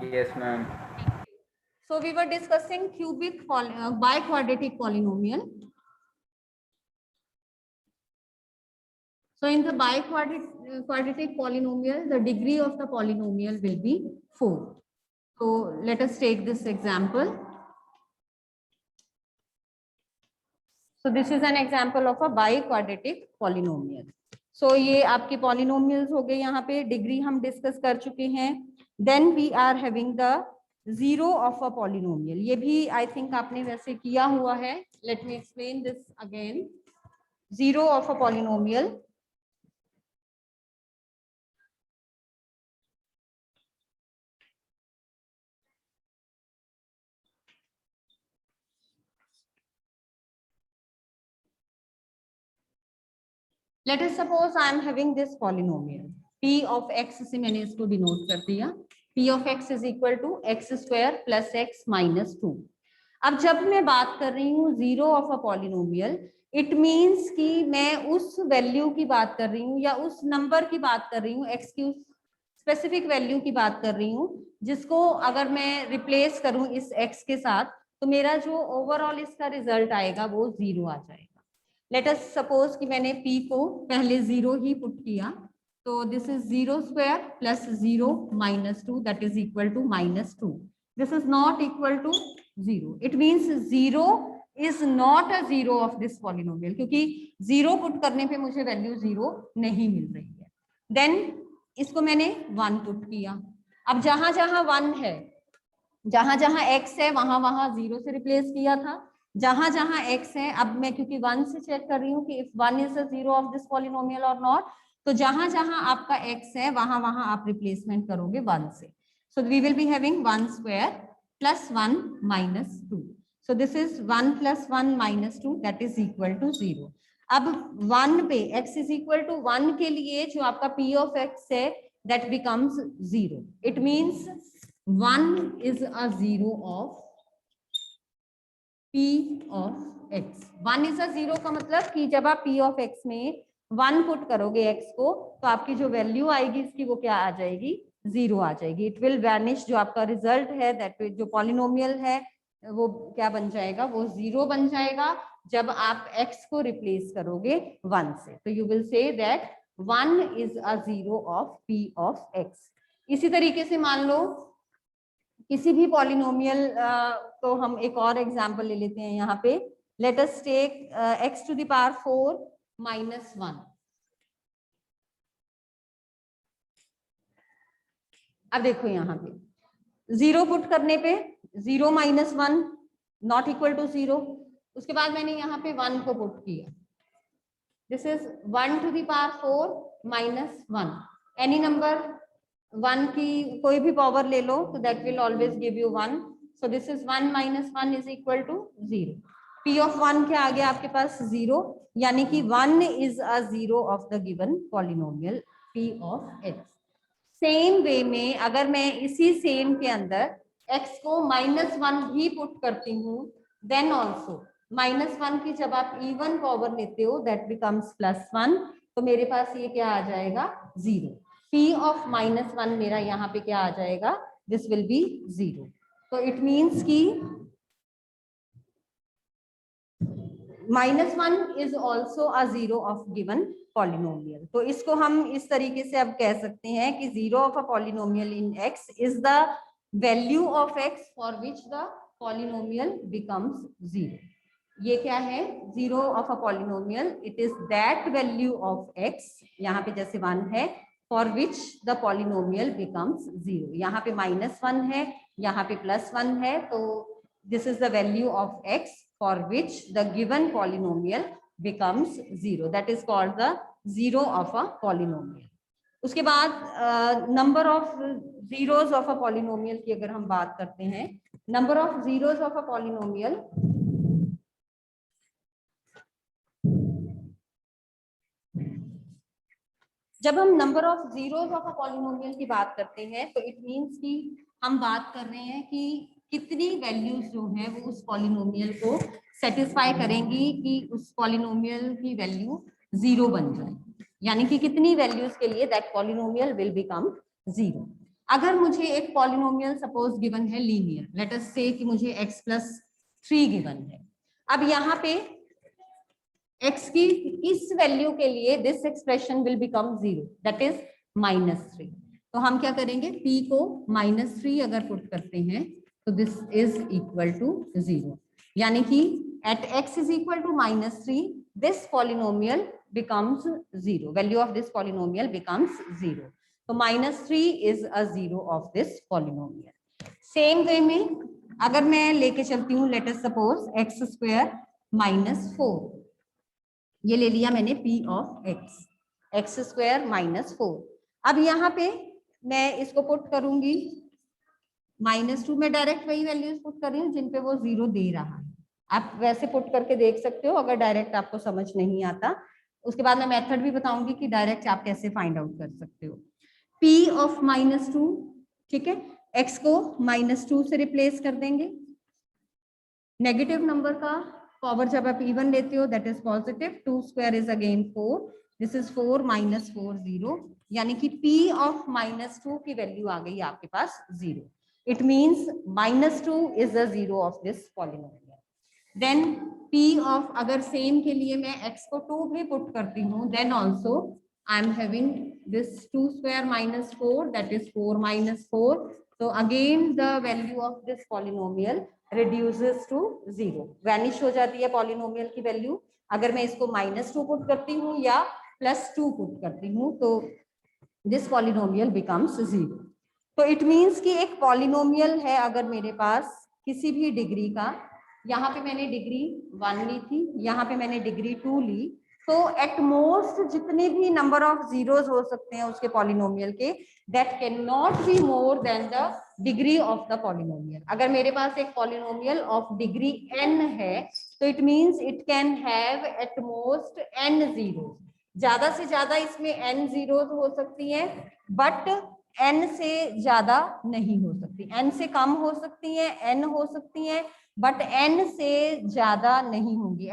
Yes, ma'am. So we were discussing cubic biquadratic polynomial. So in the biquadratic polynomial, the degree of the polynomial will be 4. So let us take this example. So this is an example of a biquadratic polynomial. So ये आपके polynomials हो गए, यहाँ पे degree हम discuss कर चुके हैं. Then we are having the zero of a polynomial. ये भी I think आपने वैसे किया हुआ है. Let me explain this again. Zero of a polynomial. Let us suppose I am having this polynomial. P of x से मैंने इसको डिनोट कर दिया. P of x is equal to x square plus x minus 2. अब जब मैं बात कर रही हूँ zero of a polynomial, it means कि मैं उस वैल्यू की बात कर रही हूँ या उस नंबर की बात कर रही हूँ, x की उस स्पेसिफिक वैल्यू की बात कर रही हूँ जिसको अगर मैं रिप्लेस करूँ इस x के साथ तो मेरा जो ओवरऑल इसका रिजल्ट आएगा वो जीरो आ जाएगा. लेट अस सपोज कि मैंने p को पहले जीरो ही पुट किया, तो this is zero square plus zero minus 2 that is equal to minus 2. This is not equal to zero. It means zero is not a zero of this polynomial, क्योंकि zero put करने पे मुझे value zero नहीं मिल रही है. Then इसको मैंने 1 put किया. अब जहां जहां 1 है, जहां जहां x है वहां वहां जीरो से रिप्लेस किया था. जहां जहां x है, अब मैं क्योंकि 1 से चेक कर रही हूँ कि if 1 is a zero of this polynomial और नॉट, तो जहां जहां आपका x है वहां वहां आप रिप्लेसमेंट करोगे 1 से. So we will be having 1 square plus 1 minus 2. So this is 1 plus 1 minus 2 that is equal to 0. अब 1 पे x इज इक्वल टू 1 के लिए जो आपका p ऑफ x है that becomes 0. It means 1 is a zero of p of x. 1 is a zero का मतलब कि जब आप p of x में 1 पुट करोगे x को, तो आपकी जो वैल्यू आएगी इसकी वो क्या आ जाएगी, जीरो आ जाएगी. It will vanish. जो आपका रिजल्ट है दैट जो पॉलिनोमियल है वो क्या बन जाएगा, वो जीरो बन जाएगा जब आप x को रिप्लेस करोगे 1 से. तो you will say that 1 is a zero of p of x. इसी तरीके से मान लो किसी भी पॉलिनोमियल, तो हम एक और एग्जांपल ले लेते हैं यहाँ पे. Let us take x to the power 4 minus 1. अब देखो यहाँ पे जीरो पुट करने पे 0 माइनस 1 नॉट इक्वल टू 0. उसके बाद मैंने यहाँ पे 1 को पुट किया. This is 1 to the power 4 minus 1. Any number 1 की कोई भी पावर ले लो तो that will always give you 1. So this is 1 minus 1 is equal to 0. p of 1 क्या आ गया आपके पास, 0. यानी कि 1 is a zero of the given polynomial p of x. Same way में अगर मैं इसी सेम के अंदर x को -1 भी पुट करती हूँ, देन ऑल्सो -1 की जब आप इवन पावर लेते हो दैट बिकम्स +1. तो मेरे पास ये क्या आ जाएगा, 0. p ऑफ -1 मेरा यहाँ पे क्या आ जाएगा, दिस विल बी 0. तो इट मीन्स कि -1 is also a zero of given polynomial. तो इसको हम इस तरीके से अब कह सकते हैं कि zero of a polynomial in x is the value of x for which the polynomial becomes 0. ये क्या है, zero of a polynomial, it is that value of x, यहाँ पे जैसे 1 है, for which the polynomial becomes 0. यहाँ पे -1 है, यहाँ पे +1 है, तो this is the value of x for which the given polynomial becomes 0. That is called the zero of a polynomial. उसके बाद number of zeros of a polynomial की अगर हम बात करते हैं, number of zeros of a polynomial, जब हम number of zeros of a polynomial की बात करते हैं तो इट मींस कि हम बात कर रहे हैं कि कितनी वैल्यूज जो है वो उस पॉलिनोमियल को सेटिस्फाई करेंगी कि उस पॉलिनोमियल की वैल्यू 0 बन जाए. यानी कि कितनी वैल्यूज के लिए दैट पॉलिनोमियल विल बिकम 0. अगर मुझे एक पॉलिनोमियल सपोज गिवन है लीनियर, लेट अस से कि मुझे x+3 गिवन है। अब यहाँ पे x की इस वैल्यू के लिए this expression will become 0, that is -3। तो हम क्या करेंगे, p को -3 अगर पुट करते हैं तो दिस इज इक्वल टू 0, यानी कि at x is equal to -3 this polynomial becomes 0, value of this polynomial becomes 0। तो -3 is a 0 of this polynomial। Same way में अगर मैं लेके चलती हूँ, लेट अस सपोज x² -4, ये ले लिया मैंने p of x² -4। अब यहाँ पे मैं इसको पुट करूंगी -2 में, डायरेक्ट वही वैल्यूज पुट कर रही हूँ जिन पे वो 0 दे रहा है। आप वैसे पुट करके देख सकते हो अगर डायरेक्ट आपको समझ नहीं आता। उसके बाद मैं मेथड भी बताऊंगी कि डायरेक्ट आप कैसे फाइंड आउट कर सकते हो। p of -2, ठीक है, x को -2 से रिप्लेस कर देंगे। नेगेटिव नंबर का पावर जब आप इवन लेते हो that is positive, 2² is again 4, this is 4 -4 0, यानी कि p of -2 की वैल्यू आ गई आपके पास 0। It means -2 is a 0 of this polynomial। Then p of, अगर सेम के लिए मैं x को 2 भी पुट करती हूँ, then also I am having this 2² -4, that is 4 -4। So again the value of this polynomial reduces to 0, vanish हो जाती है पॉलिनोमियल की वैल्यू। अगर मैं इसको -2 पुट करती हूँ या +2 पुट करती हूँ तो दिस पॉलिनोमियल बिकम्स 0। तो इट मीन्स कि एक पॉलिनोमियल है अगर मेरे पास किसी भी डिग्री का, यहाँ पे मैंने डिग्री 1 ली थी, यहाँ पे मैंने डिग्री 2 ली, तो एट मोस्ट जितने भी नंबर ऑफ जीरोस हो सकते हैं उसके पॉलिनोमियल के, that can not be more than the degree of the polynomial. अगर मेरे पास एक पॉलिनोमियल ऑफ डिग्री n है तो it means it can have at most n zeros. ज्यादा से ज्यादा इसमें n जीरोस हो सकती है, बट n से ज्यादा नहीं हो सकती। n से कम हो सकती है, n हो सकती है, बट n से ज्यादा नहीं होंगी।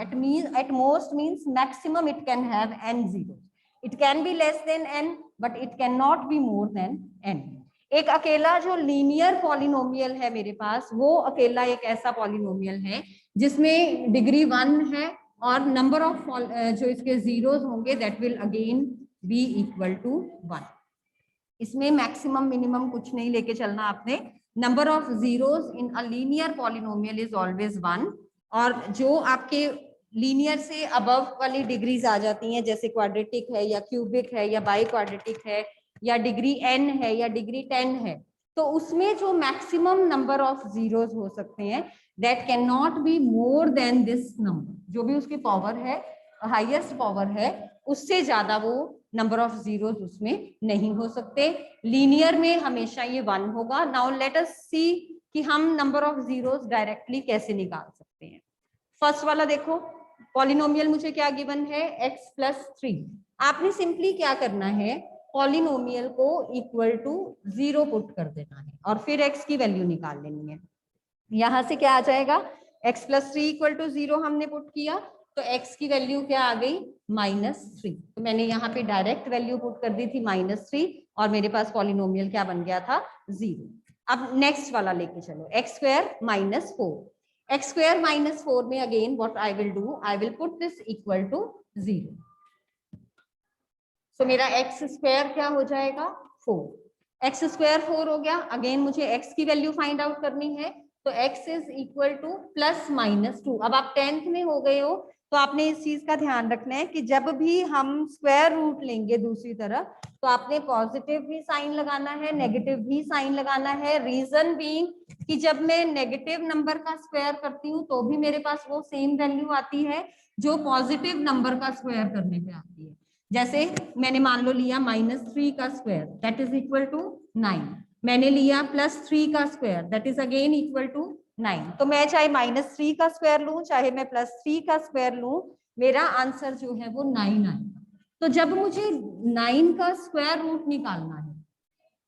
At most means maximum it can have n zero. It can be less than n but it can not be more than n। एक अकेला जो लीनियर पॉलिनोमियल है मेरे पास, वो अकेला एक ऐसा पॉलिनोमियल है जिसमें डिग्री 1 है और नंबर ऑफ जो इसके जीरोस होंगे that will again be equal to 1। इसमें मैक्सिमम मिनिमम कुछ नहीं लेके चलना आपने। Number of zeros in a linear polynomial is always 1। और जो आपके लीनियर से अबव वाली डिग्रीज आ जाती हैं, जैसे क्वाड्रेटिक है या क्यूबिक है या बाई क्वाड्रेटिक है या डिग्री n है या डिग्री 10 है, तो उसमें जो मैक्सिमम नंबर ऑफ जीरोस हो सकते हैं that can not be more than this number. जो भी उसकी पावर है, हाईएस्ट पावर है, उससे ज्यादा वो नंबर ऑफ जीरोस उसमें नहीं हो सकते। लीनियर में हमेशा ये 1 होगा। नाउ लेट अस सी कि हम नंबर ऑफ जीरोस डायरेक्टली कैसे निकाल सकते हैं। फर्स्ट वाला देखो, पॉलिनोमियल मुझे क्या गिवन है, x+3। आपने सिंपली क्या करना है, पॉलिनोमियल को इक्वल टू 0 पुट कर देना है और फिर x की वैल्यू निकाल लेनी है। यहां से क्या आ जाएगा, x+3 इक्वल टू 0 हमने पुट किया तो x की वैल्यू क्या आ गई, -3। तो मैंने यहाँ पे डायरेक्ट वैल्यू पुट कर दी थी -3 और मेरे पास पॉलिनोमियल क्या बन गया था, 0। अब नेक्स्ट वाला लेके चलो, x² -4। x² -4 में again what I will do, I will put this equal to 0। So मेरा x² क्या हो जाएगा, 4। x² 4 हो गया। अगेन मुझे x की वैल्यू फाइंड आउट करनी है, तो x इज इक्वल टू +-2। अब आप 10th में हो गए हो तो आपने इस चीज का ध्यान रखना है कि जब भी हम स्क्वायर रूट लेंगे दूसरी तरफ तो आपने पॉजिटिव भी साइन लगाना है, नेगेटिव भी साइन लगाना है। रीजन बीइंग कि जब मैं नेगेटिव नंबर का स्क्वायर करती हूँ तो भी मेरे पास वो सेम वैल्यू आती है जो पॉजिटिव नंबर का स्क्वायर करने पे आती है। जैसे मैंने मान लो लिया -3 का square that is equal to 9, मैंने लिया +3 का square that is again equal to 9। तो मैं चाहे -3 का स्क्वायर लूं चाहे मैं +3 का स्क्वायर लूं, मेरा आंसर जो है वो 9 आएगा। तो जब मुझे 9 का स्क्वायर रूट निकालना है,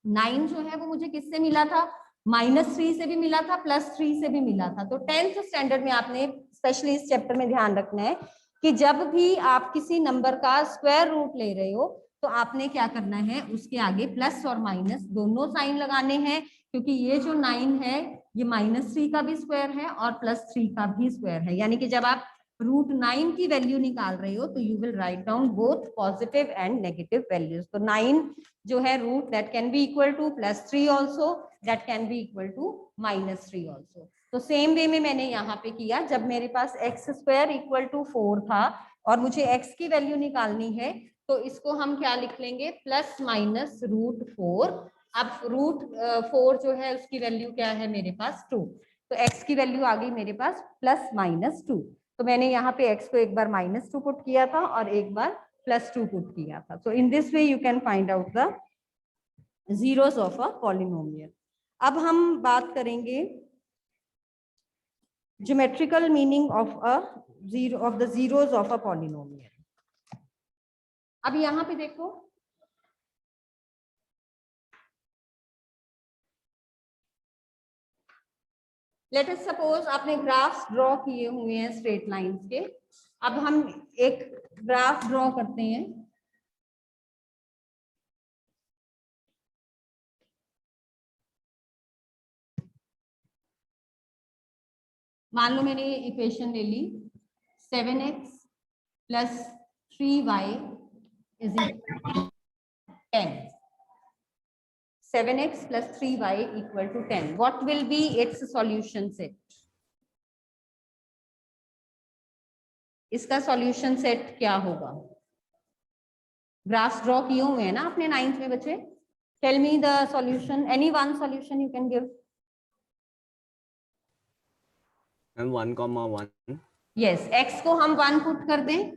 9 जो है वो मुझे किससे मिला था, -3 से भी मिला था, +3 से भी मिला था। तो 10th स्टैंडर्ड में आपने स्पेशली इस चैप्टर में ध्यान रखना है कि जब भी आप किसी नंबर का स्क्वायर रूट ले रहे हो तो आपने क्या करना है, उसके आगे प्लस और माइनस दोनों साइन लगाने हैं, क्योंकि ये जो 9 है ये -3 का भी स्क्वायर है और +3 का भी स्क्वायर है। यानी कि जब आप √9 की वैल्यू निकाल रहे हो तो you will write down both positive and negative values. तो 9 जो है root that can be equal to +3 also, that can be equal to -3 also. तो सेम वे में मैंने यहाँ पे किया, जब मेरे पास x² = 4 था और मुझे x की वैल्यू निकालनी है, तो इसको हम क्या लिख लेंगे, +-√4। अब √4 जो है उसकी वैल्यू क्या है मेरे पास 2, तो x की वैल्यू आ गई मेरे पास +-2। तो मैंने यहाँ पे x को एक बार -2 पुट किया था और एक बार +2 पुट किया था। So in this way you can find out the zeros of a polynomial. अब हम बात करेंगे geometrical meaning of the zeros of a polynomial. अब यहाँ पे देखो, लेट अस सपोज आपने ग्राफ्स ड्रॉ किए हुए हैं स्ट्रेट लाइंस के। अब हम एक ग्राफ ड्रॉ करते हैं। मान लो मैंने ये इक्वेशन ले ली, 7x + 3y = 10. 7x + 3y = 10. What will be its solution set? इसका सॉल्यूशन सेट क्या होगा? ग्राफ्स ड्रॉ किए हुए हैं ना आपने 9th में बच्चे? Tell me the solution, any one solution you can give. Ma'am 1,1। Yes, x को हम 1 पुट कर दें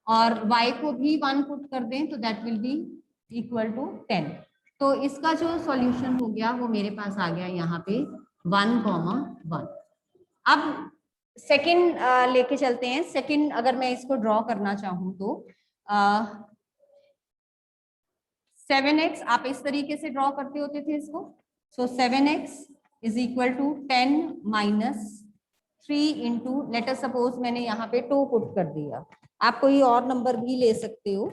और y को भी 1 पुट कर दें, तो that will be equal to 10। तो इसका जो सॉल्यूशन हो गया वो मेरे पास आ गया यहाँ पे 1,1। अब सेकंड लेके चलते हैं। सेकंड अगर मैं इसको ड्रॉ करना चाहूँ तो 7x, आप इस तरीके से ड्रॉ करते होते थे इसको। सो 7x = 10 - 3 into, late us suppose मैंने यहाँ पे 2 पुट कर दिया। आप कोई और नंबर भी ले सकते हो,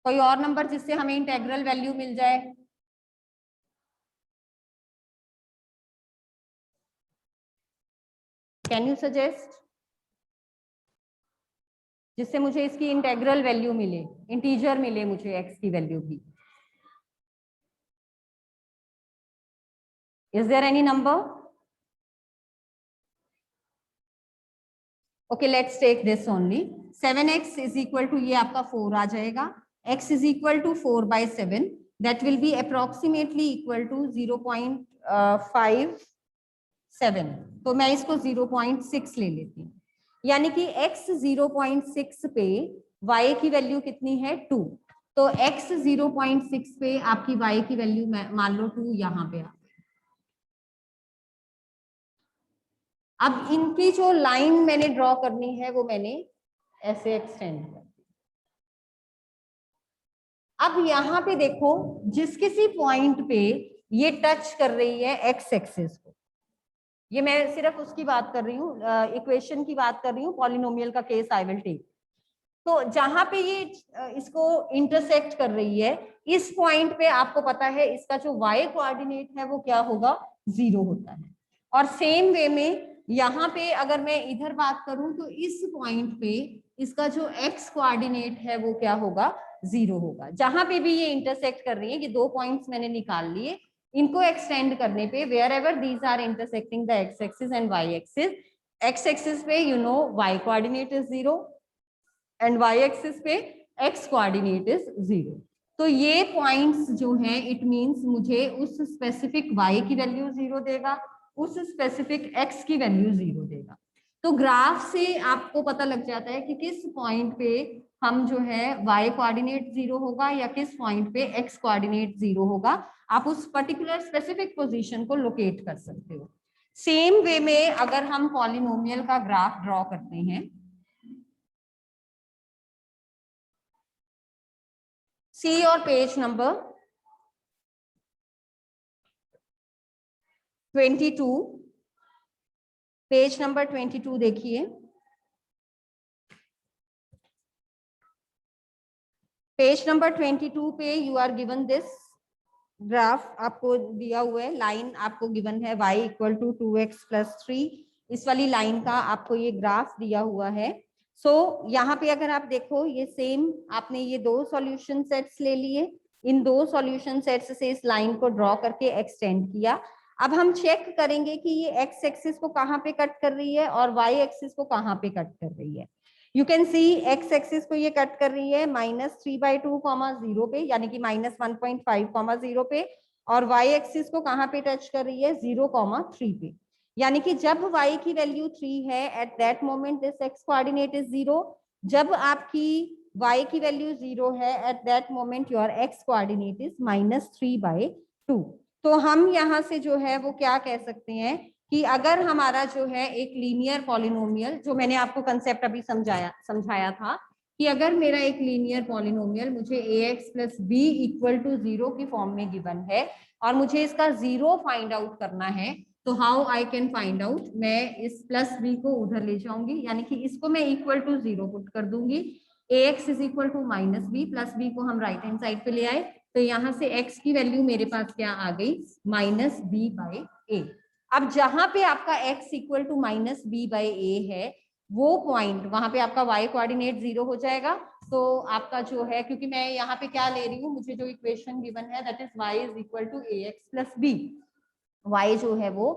कोई और नंबर जिससे हमें इंटेग्रल वैल्यू मिल जाए। कैन यू सजेस्ट, जिससे मुझे इसकी इंटेग्रल वैल्यू मिले, इंटीजर मिले मुझे x की वैल्यू भी। Is there any number? Okay, let's take this only. 7x = ये आपका 4 आ जाएगा, x = 4/7, that will be approximately equal to 0.57। तो मैं इसको 0.6 ले लेती हूँ, यानी कि x 0.6 पे y की वैल्यू कितनी है 2। तो x 0.6 पे आपकी y की वैल्यू मान लो 2 यहाँ पे आ। अब इनकी जो लाइन मैंने ड्रॉ करनी है वो मैंने ऐसे एक्सटेंड कर दी। अब यहाँ पे देखो, जिस किसी पॉइंट पे ये टच कर रही है एक्स एक्सिस को, ये मैं सिर्फ उसकी बात कर रही हूँ, इक्वेशन की बात कर रही हूँ, पॉलिनोमियल का केस आई विल टेक। तो जहां पे ये इसको इंटरसेक्ट कर रही है, इस पॉइंट पे आपको पता है इसका जो y कोऑर्डिनेट है वो क्या होगा, 0 होता है। और सेम वे में यहाँ पे अगर मैं इधर बात करूं तो इस पॉइंट पे इसका जो x कोऑर्डिनेट है वो क्या होगा, 0 होगा। जहां पे भी ये इंटरसेक्ट कर रही है, ये 2 पॉइंट्स मैंने निकाल लिए, इनको एक्सटेंड करने पे wherever these are intersecting the x axis and y axis, x axis पे you know y coordinate is 0 and y axis पे x कोऑर्डिनेट इज 0। तो ये पॉइंट्स जो हैं, इट मींस मुझे उस स्पेसिफिक y की वैल्यू 0 देगा, उस स्पेसिफिक x की वैल्यू 0 देगा। तो ग्राफ से आपको पता लग जाता है कि किस पॉइंट पे हम जो है y कोऑर्डिनेट 0 होगा या किस पॉइंट पे x कोऑर्डिनेट 0 होगा। आप उस पर्टिकुलर स्पेसिफिक पोजीशन को लोकेट कर सकते हो। सेम वे में अगर हम पॉलिनोमियल का ग्राफ ड्रॉ करते हैं, सी और पेज नंबर 22, पेज नंबर 22 देखिए। पेज नंबर 22 पे you are given this graph, आपको दिया हुआ है लाइन, आपको गिवन है y equal to 2x plus 3, इस वाली लाइन का आपको ये ग्राफ दिया हुआ है। सो यहाँ पे अगर आप देखो ये सेम, आपने ये दो सॉल्यूशन सेट्स ले लिए, इन दो सॉल्यूशन सेट्स से इस लाइन को ड्रॉ करके एक्सटेंड किया। अब हम चेक करेंगे कि ये एक्स एक्सिस को कहाँ पे कट कर रही है और वाई एक्सिस को कहाँ पे कट कर रही है। You can see x axis को ये कट कर रही है -3/2, 0 पे, यानी कि -1.5, 0 पे, और वाई एक्सिस को कहाँ पे टच कर रही है 0, 3 पे, यानी कि जब y की वैल्यू 3 है at that moment this x coordinate is 0, जब आपकी y की वैल्यू 0 है at that moment your x coordinate is -3/2। तो हम यहाँ से जो है वो क्या कह सकते हैं कि अगर हमारा जो है एक लीनियर पॉलिनोमियल, जो मैंने आपको कंसेप्ट अभी समझाया था कि अगर मेरा एक लीनियर पॉलिनोमियल मुझे ax plus b equal to 0 की फॉर्म में गिवन है और मुझे इसका 0 फाइंड आउट करना है, तो how I can find out, मैं इस प्लस बी को उधर ले जाऊंगी, यानी कि इसको मैं इक्वल टू 0 पुट कर दूंगी, ax is equal to -b, plus b को हम राइट हैंड साइड पे ले आए, तो यहाँ से x की वैल्यू मेरे पास क्या आ गई -b/a। अब जहां पे आपका x इक्वल टू -b/a है, वो पॉइंट वहां पे आपका y कोऑर्डिनेट 0 हो जाएगा। तो आपका जो है, क्योंकि मैं यहाँ पे क्या ले रही हूँ, मुझे जो इक्वेशन गिवन है that is y is equal to ax plus b, y जो है वो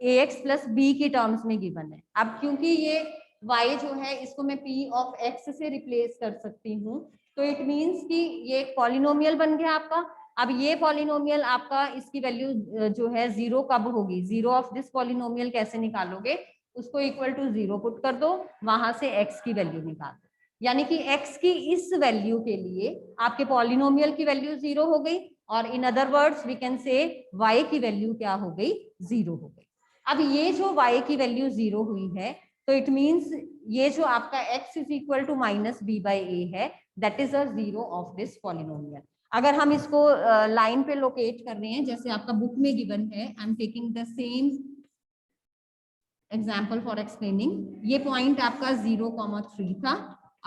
ax प्लस b की टर्म्स में गिवन है। अब क्योंकि ये y जो है इसको मैं p ऑफ x से रिप्लेस कर सकती हूँ, तो इट मीन्स कि ये एक पॉलिनोमियल बन गया आपका। अब ये पॉलिनोमियल आपका, इसकी वैल्यू जो है 0 कब होगी, 0 ऑफ दिस पॉलिनोमियल कैसे निकालोगे, उसको इक्वल टू 0 पुट कर दो, वहां से x की वैल्यू निकाल दो, यानी कि x की इस वैल्यू के लिए आपके पॉलिनोमियल की वैल्यू 0 हो गई, और in other words we can say y की वैल्यू क्या हो गई, 0 हो गई। अब ये जो y की वैल्यू 0 हुई है, तो इट मीन्स ये जो आपका x is equal to -b/a है, that is a 0 of this polynomial. अगर हम इसको लाइन पे लोकेट कर रहे हैं, जैसे आपका बुक में गिवन है, I am taking the same example for explaining, ये पॉइंट आपका 0, 3 था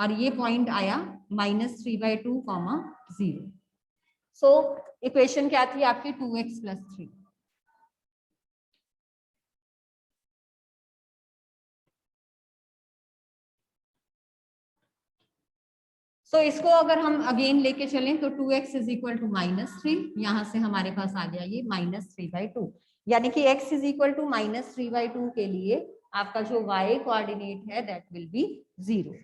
और ये पॉइंट आया -3/2, 0। सो इक्वेशन क्या थी आपकी 2x प्लस 3। तो इसको अगर हम अगेन लेके चलें तो 2x इज इक्वल टू -3, यहां से हमारे पास आ गया ये -3/2, यानी कि x इज इक्वल टू -3/2 के लिए आपका जो y कोऑर्डिनेट है दैट विल बी 0।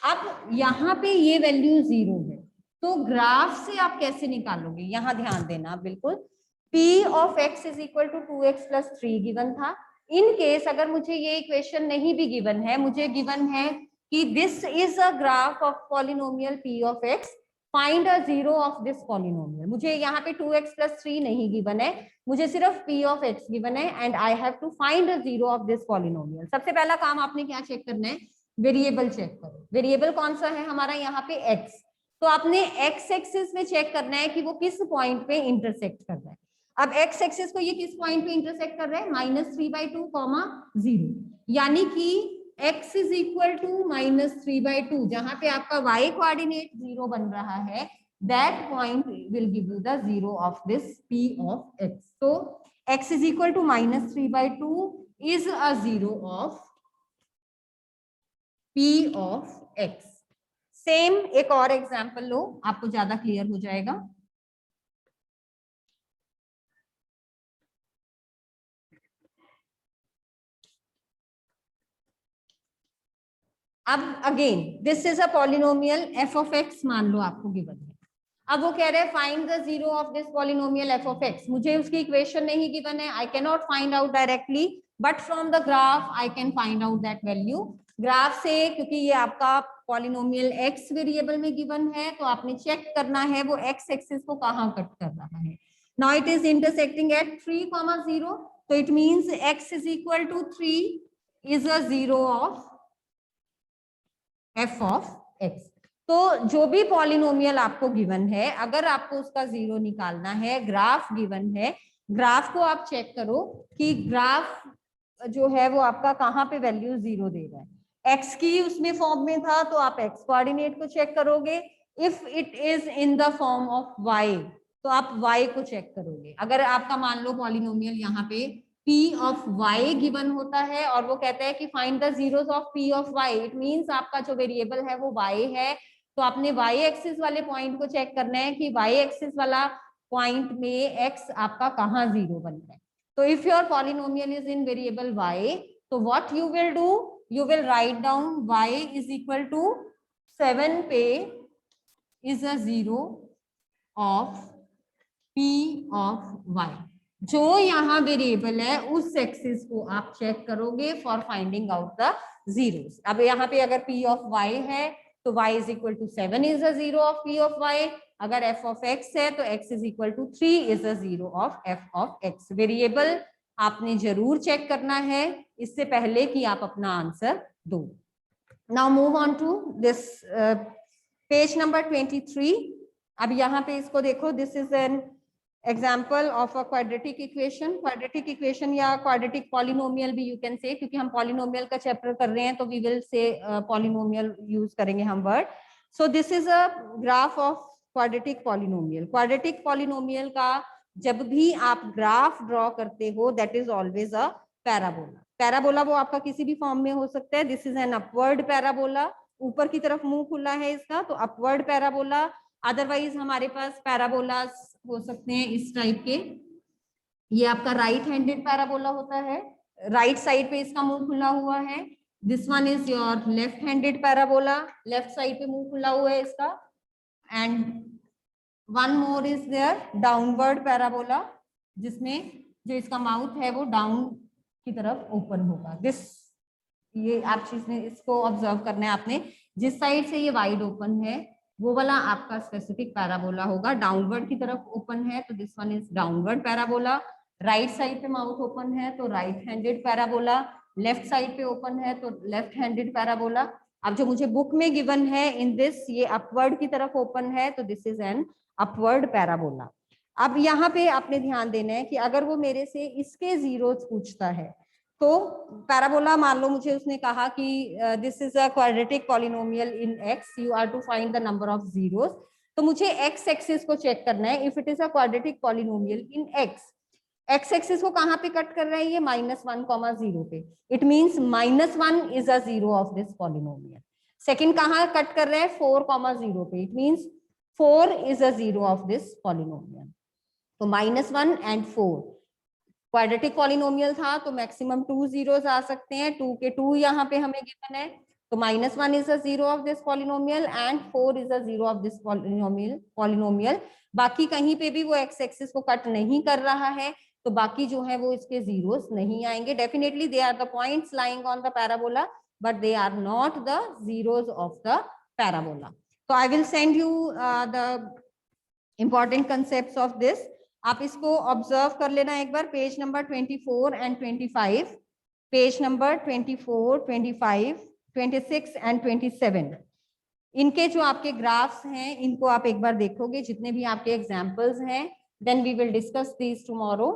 अब यहाँ पे ये वैल्यू 0 है, तो ग्राफ से आप कैसे निकालोगे, यहाँ ध्यान देना बिल्कुल। p of x is equal to 2x plus 3 given था। इन केस अगर मुझे ये इक्वेशन नहीं भी गिवन है, मुझे गिवन है कि this is a graph of polynomial p of x, find a 0 of this polynomial. मुझे यहाँ पे 2x प्लस 3 नहीं गिवन है, मुझे सिर्फ p ऑफ x गिवन है and I have to find a 0 of this polynomial. सबसे पहला काम आपने क्या चेक करना है, वेरिएबल चेक करो। वेरिएबल कौन सा है हमारा यहाँ पे x, तो आपने x एक्सिस में चेक करना है कि वो किस पॉइंट पे इंटरसेक्ट कर रहा है। अब x एक्सिस को ये किस पॉइंट पे इंटरसेक्ट कर रहा है, -3/2, 0, यानी कि x इज इक्वल टू -3/2, जहां पे आपका y कोऑर्डिनेट 0 बन रहा है, that point will give you the 0 of this p of x। तो x is equal to -3/2 is a 0 of p of x। Same एक और एग्जांपल लो, आपको ज्यादा क्लियर हो जाएगा। अब again this is a polynomial f of x मान लो आपको गिवन है। अब वो कह रहे हैं find the 0 of this polynomial f of x। मुझे उसकी इक्वेशन नहीं गिवन है, I can not find out directly, but from the graph I can find out that value. Graph से, क्योंकि ये आपका पॉलिनोमियल x वेरिएबल में गिवन है, तो आपने चेक करना है वो x एक्सिस को कहाँ कट कर रहा है। Now it is intersecting at 3, 0, तो it means x is equal to 3 is a 0 of f of x। तो जो भी पॉलिनोमियल आपको गिवन है, अगर आपको उसका 0 निकालना है, ग्राफ गिवन है, ग्राफ को आप चेक करो कि ग्राफ जो है वो आपका कहाँ पे वैल्यू 0 दे रहा है। x की उसमें फॉर्म में था तो आप x कोऑर्डिनेट को चेक करोगे, if it is in the form of y, तो आप y को चेक करोगे। अगर आपका मान लो पॉलिनोमियल यहाँ पे p ऑफ y गिवन होता है और वो कहता है कि find the zeros of p of y, it means आपका जो वेरिएबल है वो y है, तो आपने y एक्सिस वाले पॉइंट को चेक करना है कि y एक्सिस वाला पॉइंट में x आपका कहाँ जीरो बन रहा है। तो if your polynomial is in variable y, तो what you will do, you will write down y is equal to 7 पे is a zero of p of y। जो यहाँ वेरिएबल है उस एक्सिस को आप चेक करोगे for finding out the zeros. अब यहाँ पे अगर p ऑफ y है तो y is equal to 7 is a zero of p of y, अगर f of x है तो x is equal to 3 is a zero of f of x। Variable आपने जरूर चेक करना है इससे पहले कि आप अपना आंसर दो। Now move on to this page number 23। अब यहाँ पे इसको देखो, this is an example of a quadratic equation. Quadratic equation या क्वाड्रेटिक पॉलिनोमियल भी यू कैन से, क्योंकि हम पॉलिनोमियल का चैप्टर कर रहे हैं तो we will say polynomial use करेंगे हम word. So this is a graph of quadratic polynomial. Quadratic polynomial का जब भी आप ग्राफ ड्रॉ करते हो that is always a parabola. Parabola वो आपका किसी भी फॉर्म में हो सकता है। This is an upward parabola, ऊपर की तरफ मुंह खुला है इसका, तो अपवर्ड पैराबोला। अदरवाइज हमारे पास पैराबोला हो सकते हैं इस टाइप के। ये आपका राइट हैंडेड पैराबोला होता है, राइट साइड पे इसका मुंह खुला हुआ है। This one is your left handed parabola, left side पे मुंह खुला हुआ है इसका। And one more is there downward parabola, जिसमें जो इसका माउथ है वो डाउन की तरफ ओपन होगा। दिस, ये आप चीज ने इसको ऑब्जर्व करना है आपने, जिस साइड से ये वाइड ओपन है वो वाला आपका स्पेसिफिक पैराबोला होगा। डाउनवर्ड की तरफ ओपन है तो this one is downward parabola. Right side पे माउथ ओपन है तो right handed parabola. Left side पे ओपन है तो लेफ्ट हैंडेड पैराबोला। अब जो मुझे बुक में गिवन है इन दिस, ये अपवर्ड की तरफ ओपन है तो this is an upward parabola. अब यहाँ पे आपने ध्यान देना है कि अगर वो मेरे से इसके जीरोस पूछता है तो पैराबोला, मान लो मुझे उसने कहा कि this is a quadratic polynomial in x, you are to find the number of zeros, तो मुझे एक्स एक्सिस को चेक करना है। If it is a quadratic polynomial in x, x axis को कहाँ पे कट कर रहा है ये -1,0 पे, it means -1 is a zero of this polynomial. Second कहाँ कट कर रहा है 4,0 पे, it means 4 is a zero of this polynomial. तो -1 एंड 4 क्वाड्रेटिक पॉलिनोमियल था तो मैक्सिमम 2 जीरोस आ सकते हैं, 2 के 2 यहाँ पे हमें गिवन है, तो -1 is a zero of this polynomial and 4 is a zero of this polynomial. बाकी कहीं पे भी वो एक्स एक्सिस को कट नहीं कर रहा है तो बाकी जो है वो इसके जीरोस नहीं आएंगे। Definitely they are the points lying on the parabola but they are not the zeros of the parabola. तो I will send you the important concepts of this. आप इसको ऑब्जर्व कर लेना एक बार, page number 24 and 25, page number 24, 25, 26 and 27। इनके जो आपके ग्राफ्स हैं इनको आप एक बार देखोगे, जितने भी आपके एग्जाम्पल्स हैं, then we will discuss these tomorrow.